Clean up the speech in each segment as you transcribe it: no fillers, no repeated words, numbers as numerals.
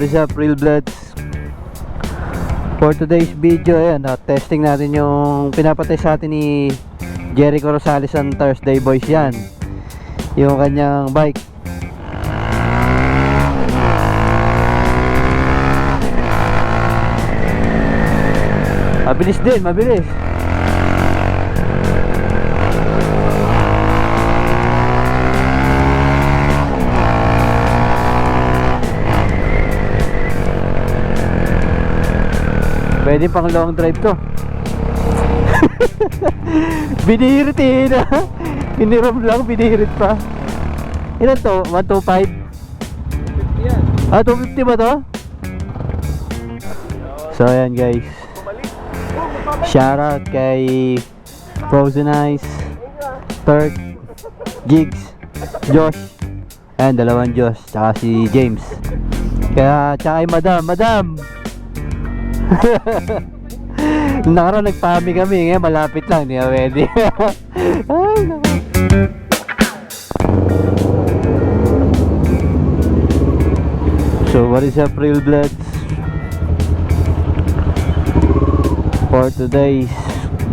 What is up, Real Bloods? For today's video, ayan, testing natin yung pinapatay sa atin ni Jericho Rosales on Thursday Boys. Yan, yung kanyang bike. Mabilis din, mabilis. Pwede pang long drive to. Binihirit eh na. Hiniram lang, binihirit pa. Ilan to? 125? 250 yan. 250 ba to? So ayan guys, shoutout kay Frozen Ice, Turk, Jigs, Josh, and dalawang Josh, tsaka si James. Kaya tsaka ay Madam nakaraan nagpami kami, ngayon malapit lang, hindi na pwede. Ay, naku. So what is up, Real Bloods? For today's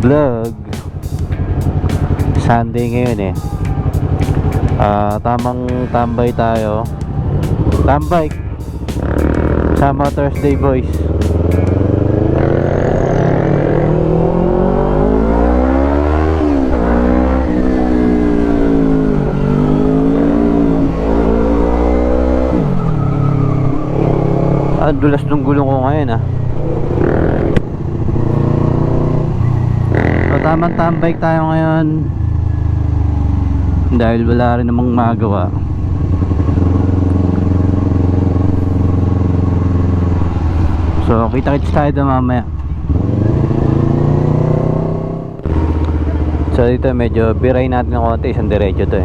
vlog, Sunday ngayon tamang tambay tayo, tambay sama Thursday Boys. Ang dulas ng gulong ko ngayon So tamang tambay tayo ngayon dahil wala rin namang magawa. So kita-kits tayo doon mamaya. So dito medyo biray natin ng konti, isang diretso to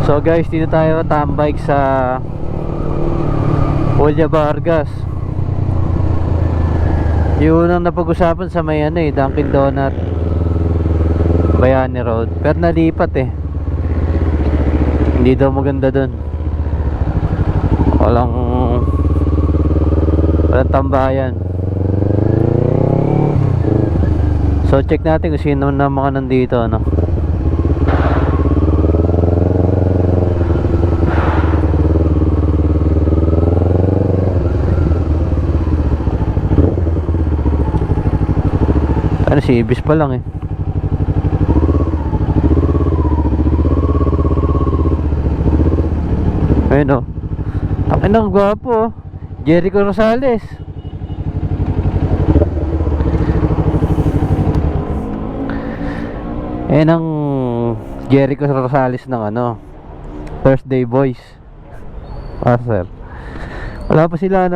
So guys, dito tayo tambay sa Julia Vargas. Yung unang napag-usapan sa may Dunkin Donut Bayani Road, pero nalipat hindi daw maganda dun. Walang tambayan. So check natin kung sino na mga nandito si Ibis pa lang ayun ang gwapo Jericho Rosales. Ayun ang Jericho Rosales ng Thursday Boys. Sir, wala pa sila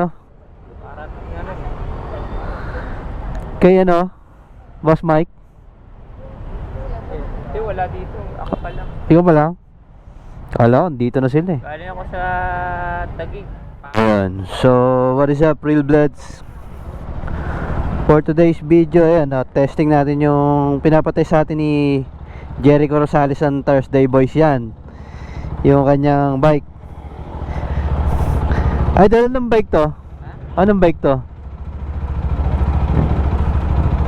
kay Boss Mike. Wala wala dito. Ako pa lang. Ikaw pa lang? Kala ko, dito na sila eh. Galing ako sa Taguig. Ayan. So, what is up, Real Bloods? For today's video, ayan, testing natin yung pinapatay sa atin ni Jericho Rosales and Thursday Boys yan. Yung kanyang bike. Ay, dala ng bike to? Anong bike to?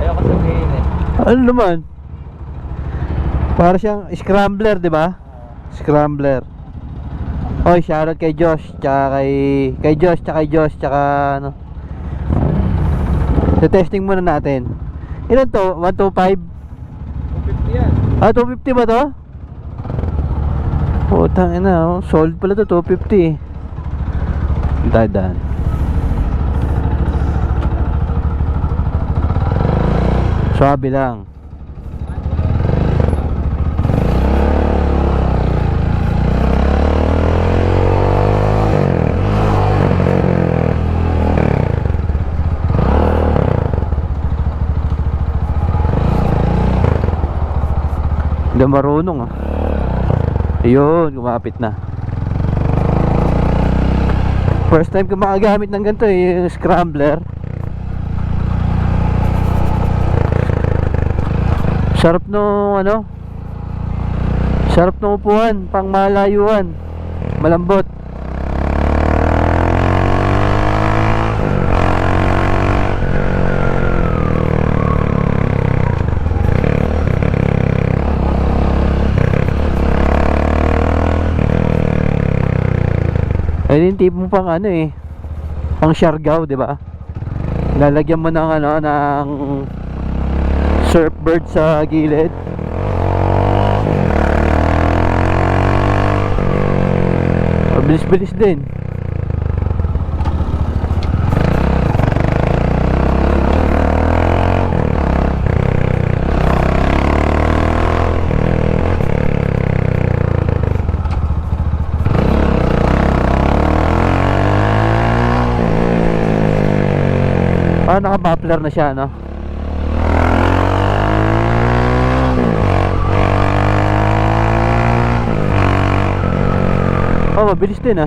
Ayoko sabihin eh. Ano naman? Para siyang scrambler, di ba? Scrambler. Oy, shoutout kay Josh, tsaka kay Josh, tsaka ano. So, testing muna natin. Ilan to? 125? 250 yan. Ah, 250 ba to? Putang ina, oh. Sold pala to, 250. Dadan. Swabe lang. Hindi marunong ah. Ayun, kumapit na. First time ko makagamit ng ganito eh, yung scrambler. Sarap nung ano, sarap nung upuan, pang malayuan. Malambot. Ayun yung tipo pang ano eh, pang Siargao, di ba? Lalagyan mo ng ano, ng surfboard sa gilid. Bilis-bilis din. Ah, naka-muffler na siya, no? Oh, mabilis din, ah.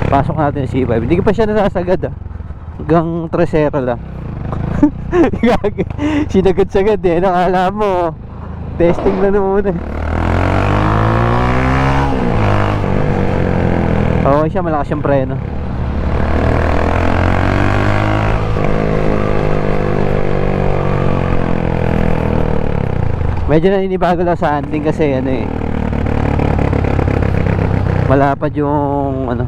Pasok natin yung C5. Hindi ko pa siya nasasagad, ah. Hanggang tresera lang. Sinagad-sagad, eh. Nakala mo, testing lang na muna. Oo, siya, malakas yung preno. Medyo naninibago lang sa handling kasi ano eh, malapad yung ano,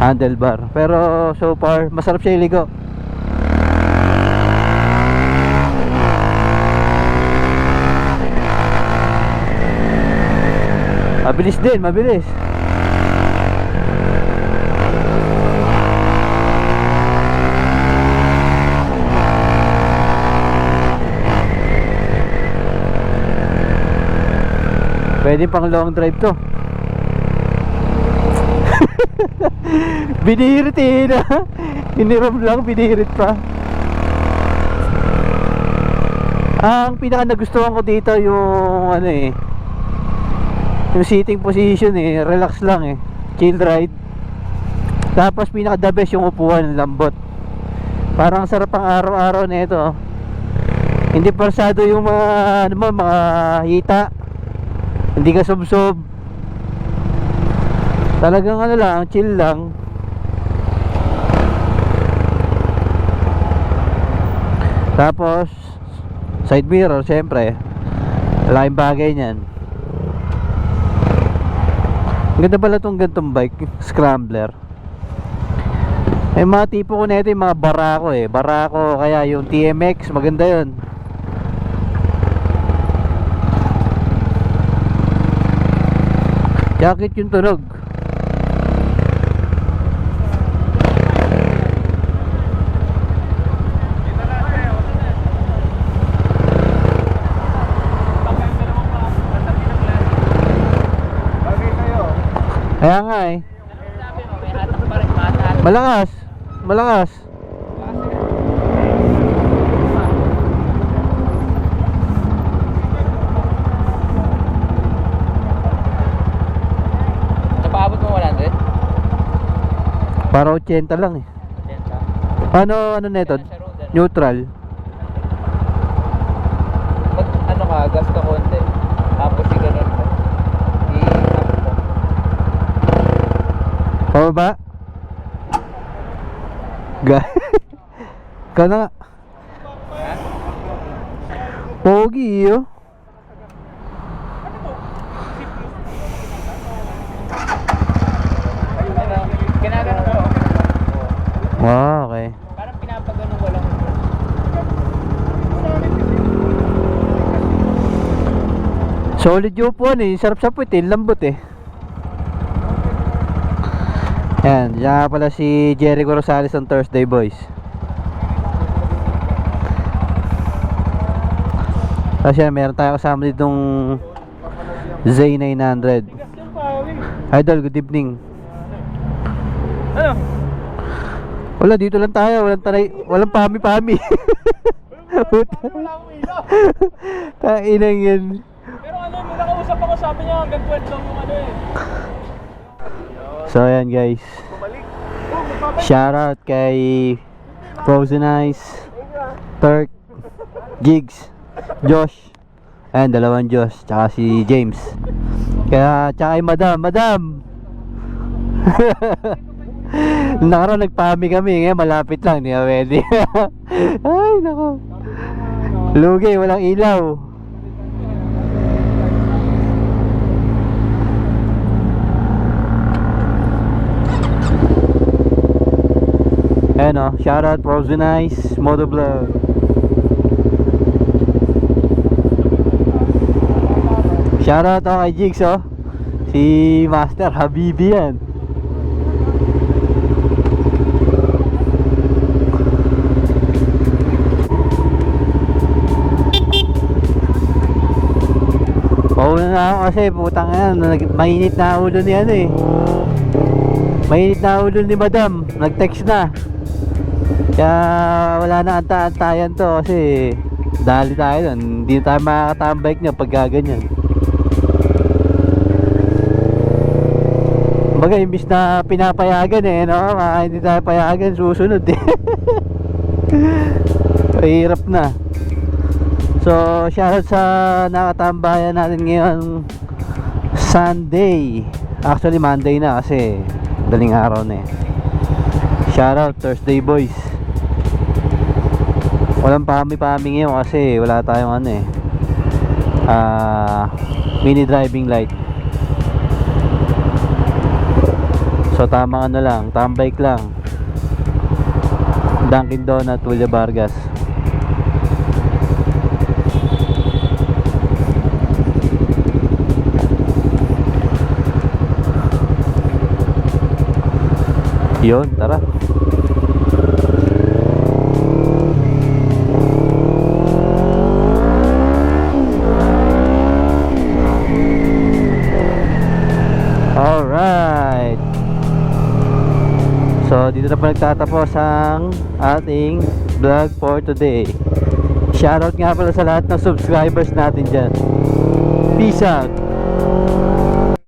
handlebar. Pero so far, masarap siya iligo. Mabilis din, mabilis. Pwede pang long drive to. Binihirit eh na. Hiniram lang, binihirit pa. Ang pinaka nagustuhan ko dito yung ano eh, yung sitting position eh, relax lang eh, chill ride. Tapos pinaka the best yung upuan, lambot. Parang sarap ang araw-araw na ito. Hindi parsado yung mga ano mo, mga hita. Hindi ka sob-sob. Talagang ano lang, chill lang. Tapos side mirror, syempre. Malaking bagay niyan. Ganda pala tong gantong bike, scrambler. May mga tipo ko na ito, yung mga Barako eh. Barako, kaya yung TMX, maganda yun. Jacket yung tunog. Kaya nga eh. Malakas. Malakas. Para 80 lang eh. Atenta. Ano neto? Kaya nasa road, ano? Neutral. Pag ano ka, gas ka konti. Tapos si ganun mo. I-up mo. Pababa? Ikaw na nga. Ha? Pogi oh. Ano? Ginagano ko. Wow, okay. Parang pinapagano ko lang. Solid yung upuan eh. Sarap sa puwit eh. Lambot eh. Yan. Yan pala si Jericho Rosales ng Thursday Boys. Kasi meron tayo kasama ditong Z900. Idol, good evening. Ano? Wala, dito lang tayo. Walang pami-pami. Tainang yan. Pero ano, may nakausap ako, sabi niya hanggang 12 lang yung ano eh. So ayan guys. Shoutout kay Frozen Ice, Turk, Gigs, Josh, ayan dalawang Josh, tsaka si James. Kaya tsaka kay Madam Nakaraan nagpami kami, ngayon malapit lang, di ba pwede? Ay nako, lugi, walang ilaw. Ayan o, shoutout Frozen Ice, Motovlog. Shoutout ako kay Jigs oh. Si Master Habibi yan. Pauna na ako kasi putang yan, mainit na ulo ni ano eh. Mainit na ulo ni Madam, nag-text na. Kaya wala na anta-antayan to kasi dali tayo doon. Hindi na tayo makakatambike niya pag gaganyan. Baga imbis na pinapayagan eh, no? Hindi tayo payagan, susunod eh. Mahirap na. So shoutout sa nakatambayan natin ngayon Sunday. Actually Monday na kasi daling araw na eh. Shoutout Thursday Boys. Walang pami-pami ngayon kasi wala tayong ano eh, mini driving light. So tamang ano lang, tambike lang. Dunkin Donut, Julia Vargas. Yun, tara. Alright. So dito na pa nagtatapos ang ating vlog for today. Shoutout nga pala sa lahat ng subscribers natin dyan. Peace out.